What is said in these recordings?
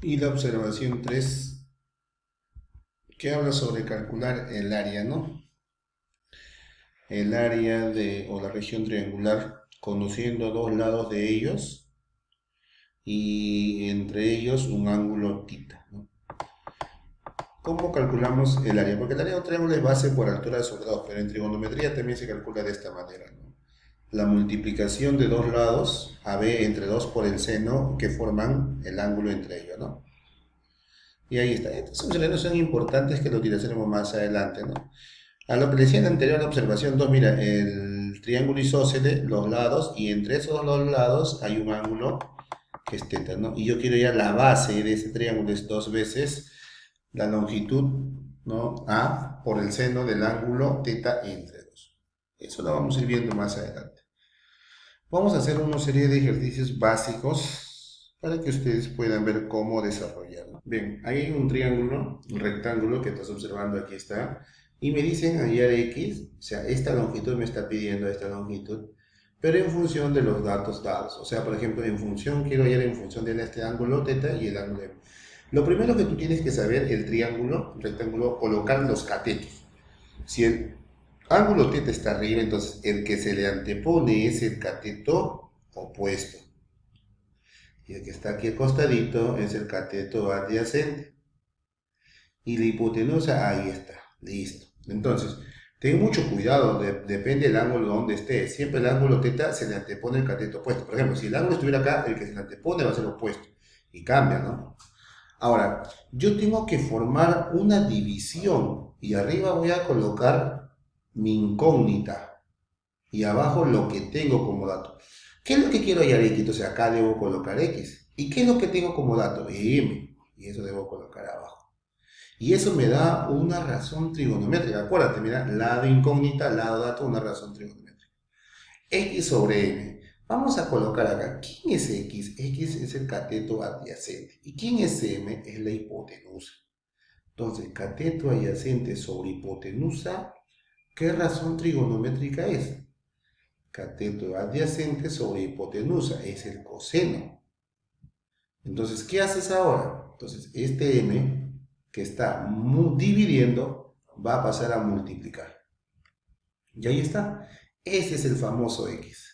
Y la observación 3 que habla sobre calcular el área, ¿no? El área o la región triangular, conociendo dos lados de ellos y entre ellos un ángulo θ, ¿no? ¿Cómo calculamos el área? Porque el área de un triángulo es base por altura sobre 2, pero en trigonometría también se calcula de esta manera, ¿no? La multiplicación de dos lados, AB entre 2 por el seno, que forman el ángulo entre ellos, ¿no? Y ahí está. Estas funciones son importantes que lo utilizaremos más adelante, ¿no? A lo que decía en la anterior observación 2, mira, el triángulo isósceles, los lados, y entre esos dos lados hay un ángulo que es θ, ¿no? Y yo quiero ya la base de ese triángulo es dos veces la longitud, ¿no? A por el seno del ángulo θ entre dos. Eso lo vamos a ir viendo más adelante. Vamos a hacer una serie de ejercicios básicos para que ustedes puedan ver cómo desarrollarlo. Bien, ahí hay un triángulo, un rectángulo que estás observando, aquí está, y me dicen hallar X, o sea, esta longitud me está pidiendo esta longitud, pero en función de los datos dados. O sea, por ejemplo, en función, quiero hallar en función de este ángulo θ y el ángulo M. Lo primero que tú tienes que saber, el triángulo, el rectángulo, colocar los catetos. Si el ángulo θ está arriba, entonces el que se le antepone es el cateto opuesto. Y el que está aquí al costadito es el cateto adyacente. Y la hipotenusa, ahí está, listo. Entonces, ten mucho cuidado, depende del ángulo donde esté. Siempre el ángulo θ se le antepone el cateto opuesto. Por ejemplo, si el ángulo estuviera acá, el que se le antepone va a ser opuesto. Y cambia, ¿no? Ahora, yo tengo que formar una división y arriba voy a colocar mi incógnita y abajo lo que tengo como dato. ¿Qué es lo que quiero hallar X? Entonces acá debo colocar X. ¿Y qué es lo que tengo como dato? M. Y eso debo colocar abajo. Y eso me da una razón trigonométrica. Acuérdate, mira, lado incógnita, lado dato, una razón trigonométrica. X sobre M. Vamos a colocar acá, ¿quién es X? X es el cateto adyacente. ¿Y quién es M? Es la hipotenusa. Entonces, cateto adyacente sobre hipotenusa, ¿qué razón trigonométrica es? Cateto adyacente sobre hipotenusa, es el coseno. Entonces, ¿qué haces ahora? Entonces, este m que está dividiendo va a pasar a multiplicar. Y ahí está. Ese es el famoso x.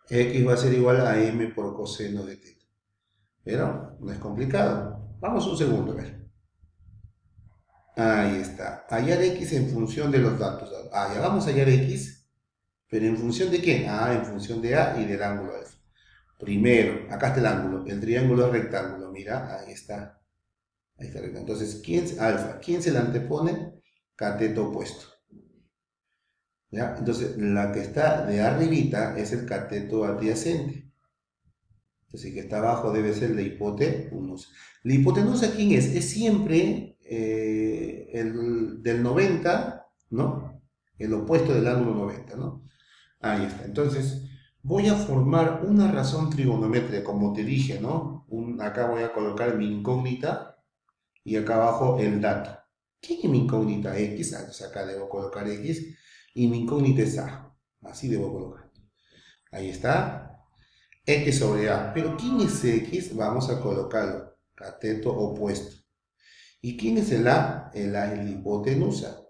X va a ser igual a m por coseno de θ. Pero no es complicado. Vamos un segundo a ver. Ahí está. Hallar x en función de los datos. Ah, ya vamos a hallar x, pero ¿en función de qué? Ah, en función de a y del ángulo alfa. Primero, acá está el ángulo, el triángulo es rectángulo, mira, ahí está. Ahí está el rectángulo. Entonces, alfa? ¿Quién se le antepone? Cateto opuesto. ¿Ya? Entonces, la que está de arribita es el cateto adyacente. Entonces, el que está abajo debe ser la hipotenusa. ¿La hipotenusa quién es? Es siempre el del 90, ¿no? El opuesto del ángulo 90, ¿no? Ahí está. Entonces, voy a formar una razón trigonométrica, como te dije, ¿no? Acá voy a colocar mi incógnita y acá abajo el dato. ¿Qué es mi incógnita? X. Entonces acá debo colocar X y mi incógnita es A. Así debo colocar. Ahí está. X sobre A. Pero ¿quién es X? Vamos a colocarlo. Cateto opuesto. ¿Y quién es el A? El A es la hipotenusa.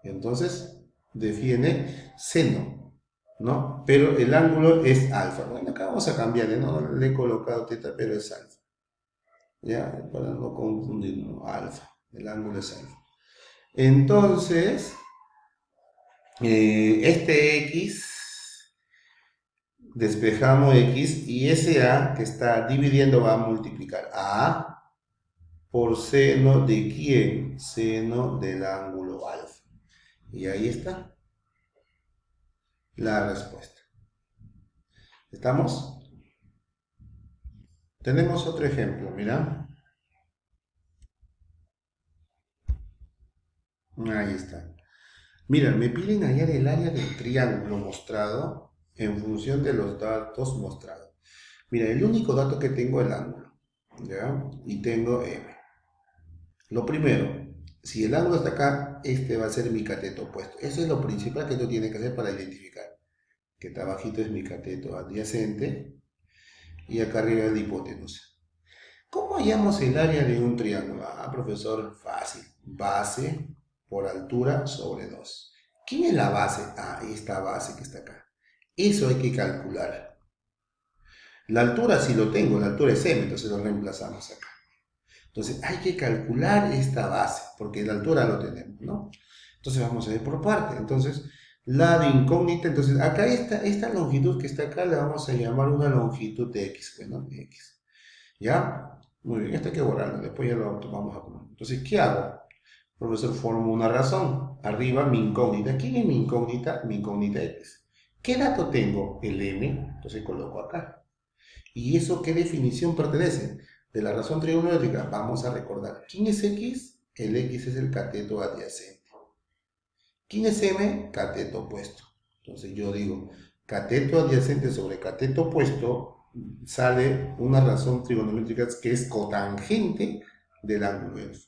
Entonces, define seno, ¿no? Pero el ángulo es alfa. Bueno, acá vamos a cambiarle, ¿no? Le he colocado teta, pero es alfa. Ya, para no confundirnos, alfa. El ángulo es alfa. Entonces, este x, despejamos x y ese a que está dividiendo va a multiplicar a por seno de quién? Seno del ángulo alfa. Y ahí está la respuesta. ¿Estamos? Tenemos otro ejemplo, mira. Ahí está. Mira, me piden hallar el área del triángulo mostrado en función de los datos mostrados. Mira, el único dato que tengo es el ángulo, ¿ya? Y tengo M. Lo primero, si el ángulo está acá, este va a ser mi cateto opuesto. Eso es lo principal que tú tienes que hacer para identificar. Que está abajito es mi cateto adyacente y acá arriba es la hipotenusa. ¿Cómo hallamos el área de un triángulo? Ah, profesor, fácil. Base por altura sobre 2. ¿Quién es la base? Ah, esta base que está acá. Eso hay que calcular. La altura sí lo tengo, la altura es m, entonces lo reemplazamos acá. Entonces hay que calcular esta base, porque la altura lo tenemos, ¿no? Entonces vamos a ir por parte. Entonces, lado incógnita, entonces acá esta longitud que está acá la vamos a llamar una longitud de x, bueno, x. ¿Ya? Muy bien, esto hay que borrarlo, después ya lo vamos a poner. Entonces, ¿qué hago? Profesor, formo una razón. Arriba mi incógnita. ¿Quién es mi incógnita? Mi incógnita x. ¿Qué dato tengo? El m, entonces coloco acá. ¿Y eso qué definición pertenece? De la razón trigonométrica. Vamos a recordar. ¿Quién es x? El x es el cateto adyacente. ¿Quién es m? Cateto opuesto. Entonces yo digo, cateto adyacente sobre cateto opuesto, sale una razón trigonométrica que es cotangente del ángulo alfa.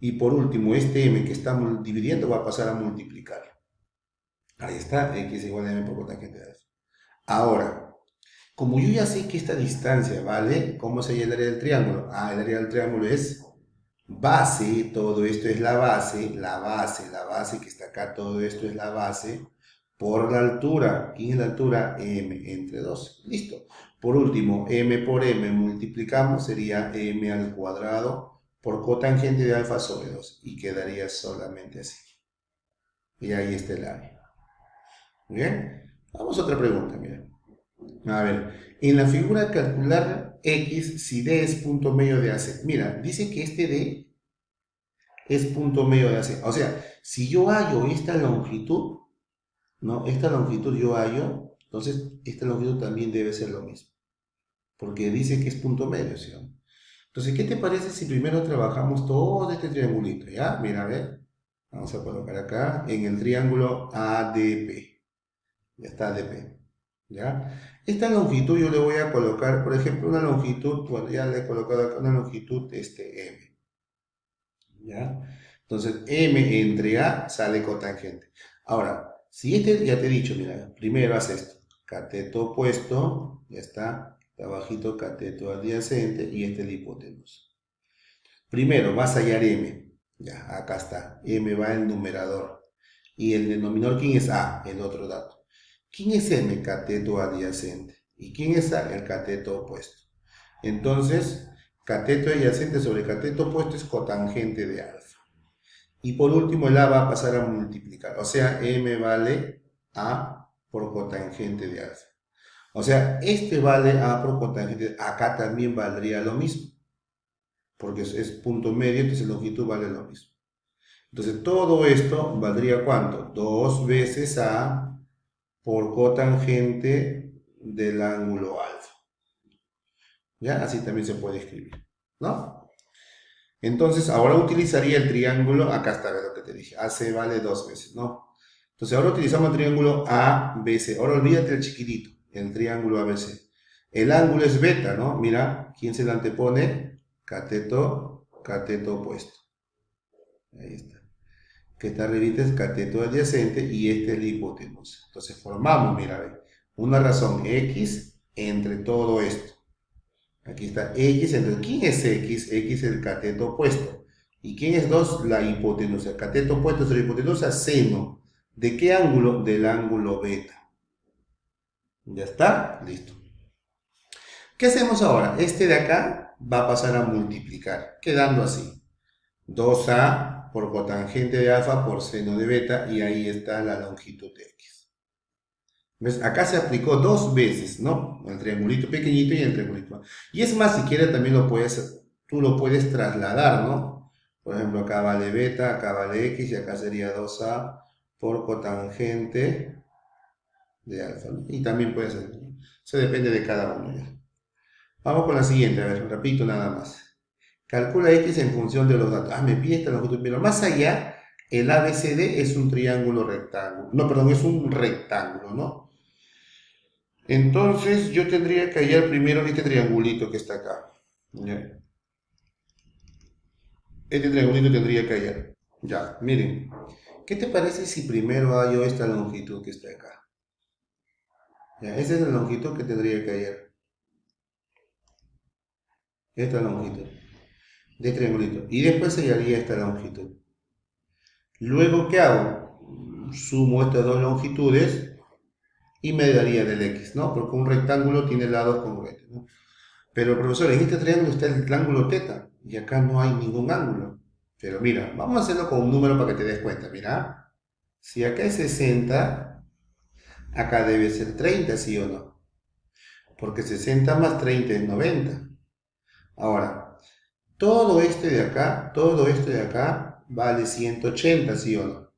Y por último, este m que estamos dividiendo va a pasar a multiplicar. Ahí está, x igual a m por cotangente de alfa. Ahora, como yo ya sé que esta distancia vale, ¿cómo se llama el área del triángulo? Ah, el área del triángulo es base, todo esto es la base que está acá, todo esto es la base, por la altura. ¿Quién es la altura? M entre 2. Listo. Por último, m por m multiplicamos, sería m al cuadrado por cotangente de alfa sobre 2. Y quedaría solamente así. Y ahí está el área. ¿Bien? Vamos a otra pregunta, mira. A ver, en la figura calcular x si d es punto medio de AC. Mira, dice que este d es punto medio de AC. O sea, si yo hallo esta longitud, ¿no? Esta longitud yo hallo, entonces esta longitud también debe ser lo mismo. Porque dice que es punto medio, ¿sí? Entonces, ¿qué te parece si primero trabajamos todo este triangulito? ¿Ya? Mira, a ver. Vamos a colocar acá en el triángulo ADP. Ya está ADP. ¿Ya? Esta longitud yo le voy a colocar, por ejemplo, una longitud, bueno, ya le he colocado acá una longitud M. ¿Ya? Entonces, M entre A sale cotangente. Ahora, si este, ya te he dicho, mira, primero haz esto. Cateto opuesto, ya está abajito cateto adyacente y este es la hipotenusa. Primero vas a hallar M. Ya, acá está. M va el numerador. Y el denominador, ¿quién es A? El otro dato. ¿Quién es M? Cateto adyacente. ¿Y quién es A? El cateto opuesto. Entonces, cateto adyacente sobre cateto opuesto es cotangente de alfa. Y por último, el A va a pasar a multiplicar. O sea, M vale A por cotangente de alfa. O sea, este vale A por cotangente. Acá también valdría lo mismo. Porque es punto medio, entonces longitud vale lo mismo. Entonces, todo esto valdría ¿cuánto? 2 veces A por cotangente del ángulo alfa. ¿Ya? Así también se puede escribir, ¿no? Entonces, ahora utilizaría el triángulo, acá está lo que te dije, AC vale 2 veces, ¿no? Entonces, ahora utilizamos el triángulo ABC. Ahora olvídate el chiquitito, el triángulo ABC. El ángulo es beta, ¿no? Mira, ¿quién se le antepone? Cateto, cateto opuesto. Ahí está. Que está arribita es cateto adyacente y este es la hipotenusa. Entonces, formamos, mira, ve, una razón X entre todo esto. Aquí está X, entonces, ¿quién es X? X es el cateto opuesto. ¿Y quién es 2? La hipotenusa. Cateto opuesto sobre hipotenusa, seno. ¿De qué ángulo? Del ángulo beta. ¿Ya está? Listo. ¿Qué hacemos ahora? Este de acá va a pasar a multiplicar, quedando así. 2A por cotangente de alfa por seno de beta, y ahí está la longitud de X. ¿Ves? Acá se aplicó 2 veces, ¿no? El triangulito pequeñito y el triangulito. Y es más, si quieres también tú lo puedes trasladar, ¿no? Por ejemplo, acá vale beta, acá vale X y acá sería 2A por cotangente de alfa, ¿no? Y también puede ser, ¿no? Eso depende de cada uno ya. Vamos con la siguiente, a ver, repito nada más. Calcula X en función de los datos. Ah, me pide esta longitud, pero más allá, el ABCD es un triángulo rectángulo. No, perdón, es un rectángulo, ¿no? Entonces yo tendría que hallar primero este triangulito que está acá. ¿Ya? Este triangulito tendría que hallar. Ya, miren. ¿Qué te parece si primero hallo esta longitud que está acá? Ya, esa es la longitud que tendría que hallar. esta longitud de triangulito. Y después sellaría esta longitud. Luego, ¿qué hago? Sumo estas dos longitudes y me daría del X, ¿no? Porque un rectángulo tiene lados congruentes, ¿no? Pero, profesor, en este triángulo está el ángulo teta y acá no hay ningún ángulo. Pero mira, vamos a hacerlo con un número para que te des cuenta. Mira, si acá es 60, acá debe ser 30, ¿sí o no? Porque 60 más 30 es 90. Ahora, todo esto de acá vale 180, ¿sí o no?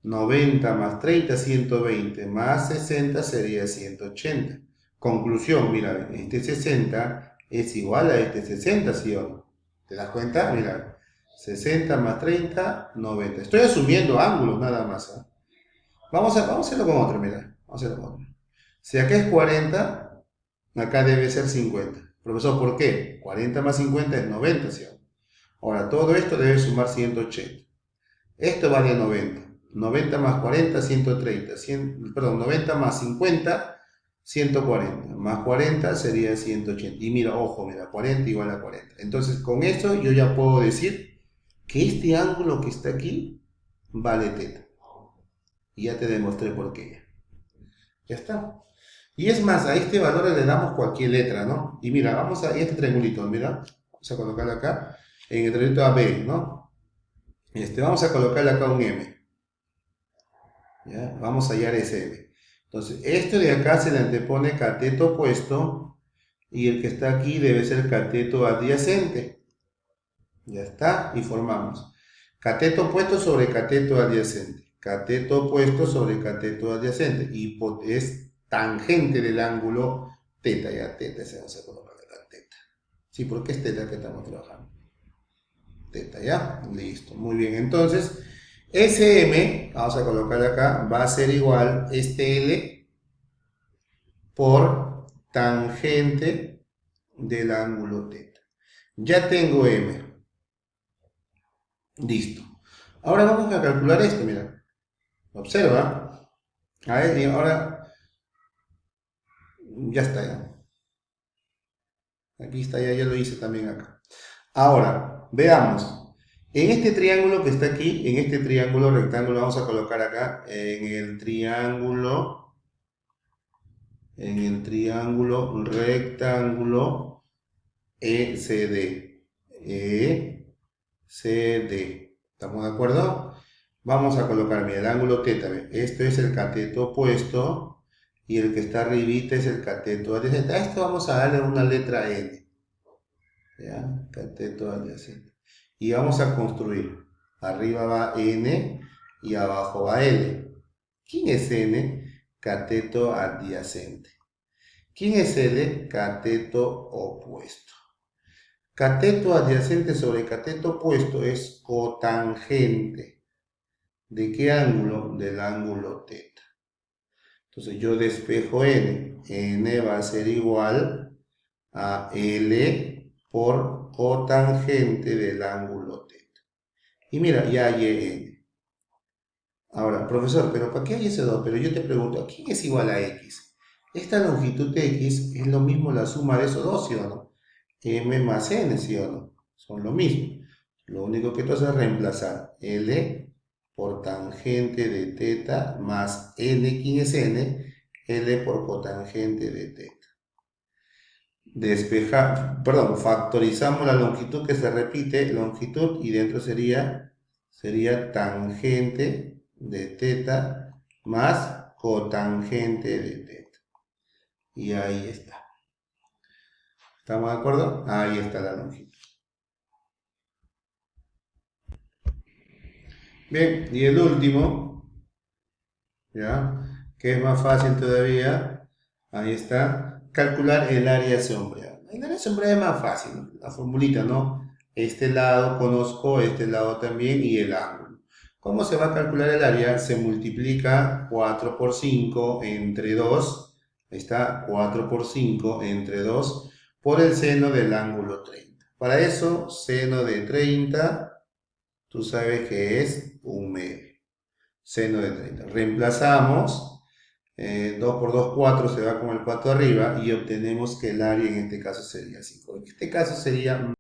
90 más 30, 120, más 60 sería 180. Conclusión, mira, este 60 es igual a este 60, ¿sí o no? ¿Te das cuenta? Mira, 60 más 30, 90. Estoy asumiendo ángulos nada más, ¿eh? Vamos a hacerlo con otro, mira. Vamos a hacerlo con otro. Si acá es 40, acá debe ser 50. Profesor, ¿por qué? 40 más 50 es 90, ¿sí o no? Ahora, todo esto debe sumar 180. Esto vale 90. 90 más 40, 130. 90 más 50, 140. Más 40 sería 180. Y mira, ojo, mira, 40 igual a 40. Entonces, con eso yo ya puedo decir que este ángulo que está aquí vale teta. Y ya te demostré por qué. Ya está. Y es más, a este valor le damos cualquier letra, ¿no? Y mira, vamos a este triangulito, mira. Vamos a colocarle acá, en el triangulito AB, ¿no? Vamos a colocarle acá un M. ¿Ya? Vamos a hallar ese M. Entonces, esto de acá se le antepone cateto opuesto y el que está aquí debe ser cateto adyacente. Ya está, y formamos cateto opuesto sobre cateto adyacente. Cateto opuesto sobre cateto adyacente. Y es tangente del ángulo teta. Ya, teta se vamos a colocar acá, teta. Sí, porque es teta que estamos trabajando. Teta, ¿ya? Listo, muy bien. Entonces, SM, vamos a colocar acá, va a ser igual este L por tangente del ángulo teta. Ya tengo M. Listo. Ahora vamos a calcular esto, mira. Observa. A ver, y ahora ya está ya. Aquí está, ya lo hice también acá. Ahora, veamos. En este triángulo que está aquí, en este triángulo rectángulo, vamos a colocar acá, en el triángulo rectángulo ECD. ECD. ¿Estamos de acuerdo? Vamos a colocar, mira, el ángulo teta. Esto es el cateto opuesto y el que está arribita es el cateto adyacente. A esto vamos a darle una letra N. ¿Ya? Cateto adyacente. Y vamos a construir. Arriba va N y abajo va L. ¿Quién es N? Cateto adyacente. ¿Quién es L? Cateto opuesto. Cateto adyacente sobre cateto opuesto es cotangente. ¿De qué ángulo? Del ángulo teta. Entonces yo despejo N. N va a ser igual a L por cotangente del ángulo teta. Y mira, ya hay N. Ahora, profesor, ¿pero para qué hay ese 2? Pero yo te pregunto, ¿a quién es igual a X? Esta longitud de X es lo mismo la suma de esos dos, ¿sí o no? M más N, ¿sí o no? Son lo mismo. Lo único que tú haces es reemplazar L por tangente de teta más N. ¿Quién es N? L por cotangente de teta. Factorizamos la longitud que se repite, longitud, y dentro sería tangente de teta más cotangente de teta. Y ahí está. ¿Estamos de acuerdo? Ahí está la longitud. Bien, y el último, ¿ya? Que es más fácil todavía, ahí está, calcular el área sombreada. El área sombreada es más fácil, ¿no? La formulita, ¿no? Este lado conozco, este lado también y el ángulo. ¿Cómo se va a calcular el área? Se multiplica 4 por 5 entre 2, está 4 por 5 entre 2 por el seno del ángulo 30. Para eso, seno de 30, tú sabes que es un medio. Seno de 30. Reemplazamos 2 por 2, 4, se va con el 4 arriba y obtenemos que el área en este caso sería 5. En este caso sería